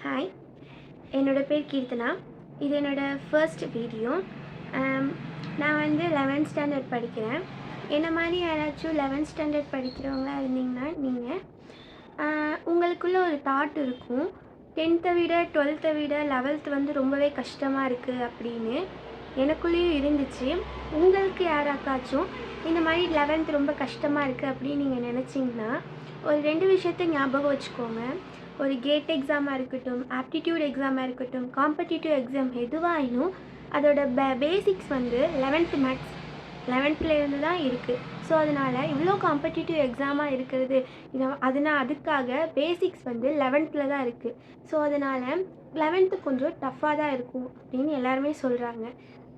Hi, என்னோட பேர் கீர்த்தனா. இது என்னோடய ஃபர்ஸ்ட் வீடியோ. நான் வந்து 11th ஸ்டாண்டர்ட் படிக்கிறேன். என்ன மாதிரி யாராச்சும் 11th ஸ்டாண்டர்ட் படிக்கிறவங்களா இருந்தீங்கன்னா நீங்கள் உங்களுக்குள்ளே ஒரு தாட் இருக்கும், 10th விட 12th விட 11th வந்து ரொம்பவே கஷ்டமாக இருக்குது அப்படின்னு. எனக்குள்ளேயும் இருந்துச்சு. உங்களுக்கு யாராக்காச்சும் இந்த மாதிரி 11th ரொம்ப கஷ்டமாக இருக்குது அப்படின்னு நீங்கள் நினச்சிங்கன்னா ஒரு 2 விஷயத்த ஞாபகம் வச்சுக்கோங்க. ஒரு கேட் எக்ஸாமாக இருக்கட்டும், ஆப்டிடியூட் எக்ஸாமாக இருக்கட்டும், காம்படிட்டிவ் எக்ஸாம் எதுவாகினும் அதோட பேசிக்ஸ் வந்து 11th மேக்ஸ் 11th தான் இருக்குது. ஸோ அதனால் இவ்வளோ காம்படிட்டிவ் எக்ஸாமாக இருக்கிறது அதுக்காக பேசிக்ஸ் வந்து 11th தான் இருக்குது. ஸோ அதனால் 11th கொஞ்சம் டஃப்பாக தான் இருக்கும் அப்படின்னு எல்லாருமே சொல்கிறாங்க.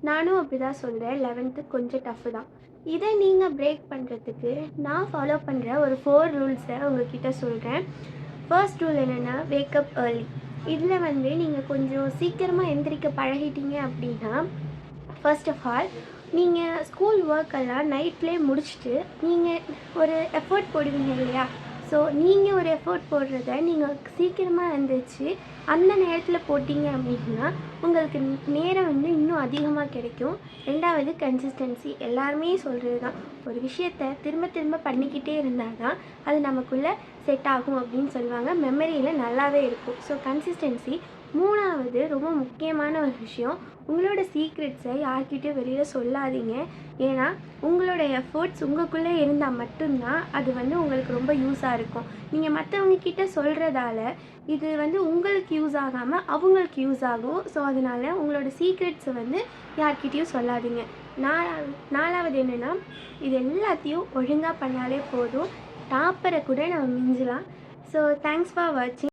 நானும் அப்படி தான் சொல்கிறேன். 11th கொஞ்சம் டஃப்பு தான். இதை நீங்கள் பிரேக் பண்ணுறதுக்கு நான் ஃபாலோ பண்ணுற ஒரு 4 ரூல்ஸை உங்ககிட்ட சொல்கிறேன். ஃபர்ஸ்ட் ரூல் என்னென்னா, வேக்கப் ஏர்லி. இதில் வந்து நீங்கள் கொஞ்சம் சீக்கிரமாக எந்திரிக்க பழகிட்டீங்க அப்படின்னா, ஃபர்ஸ்ட் ஆஃப் ஆல் நீங்கள் ஸ்கூல் ஒர்க்கெல்லாம் நைட்லேயே முடிச்சுட்டு நீங்கள் ஒரு எஃபர்ட் போடுவீங்க இல்லையா? ஸோ நீங்கள் ஒரு எஃபர்ட் போடுறத நீங்கள் சீக்கிரமாக எழுந்திரிச்சு அந்த நேரத்தில் போட்டிங்க அப்படின்னா உங்களுக்கு நேரம் வந்து இன்னும் அதிகமாக கிடைக்கும். ரெண்டாவது கன்சிஸ்டன்சி. எல்லாருமே சொல்கிறது தான், ஒரு விஷயத்தை திரும்ப திரும்ப பண்ணிக்கிட்டே இருந்தால் தான் அது நமக்குள்ளே செட் ஆகும் அப்படின்னு சொல்லுவாங்க. மெமரியில் நல்லாவே இருக்கும். So consistency. மூணாவது ரொம்ப முக்கியமான ஒரு விஷயம், உங்களோட சீக்ரெட்ஸை யார்கிட்டையும் வெளியில் சொல்லாதீங்க. ஏன்னா உங்களோட எஃபர்ட்ஸ் உங்களுக்குள்ளே இருந்தால் மட்டும்தான் அது வந்து உங்களுக்கு ரொம்ப யூஸாக இருக்கும். நீங்கள் மற்றவங்கக்கிட்ட சொல்கிறதால இது வந்து உங்களுக்கு யூஸ் ஆகாமல் அவங்களுக்கு யூஸ் ஆகும். ஸோ அதனால் உங்களோட சீக்ரெட்ஸை வந்து யார்கிட்டையும் சொல்லாதீங்க. நாலாவது என்னென்னா, இது எல்லாத்தையும் ஒழுங்காக பண்ணாலே போதும், டாப்பரை கூட நம்ம மிஞ்சலாம். ஸோ தேங்க்ஸ் ஃபார் வாட்சிங்.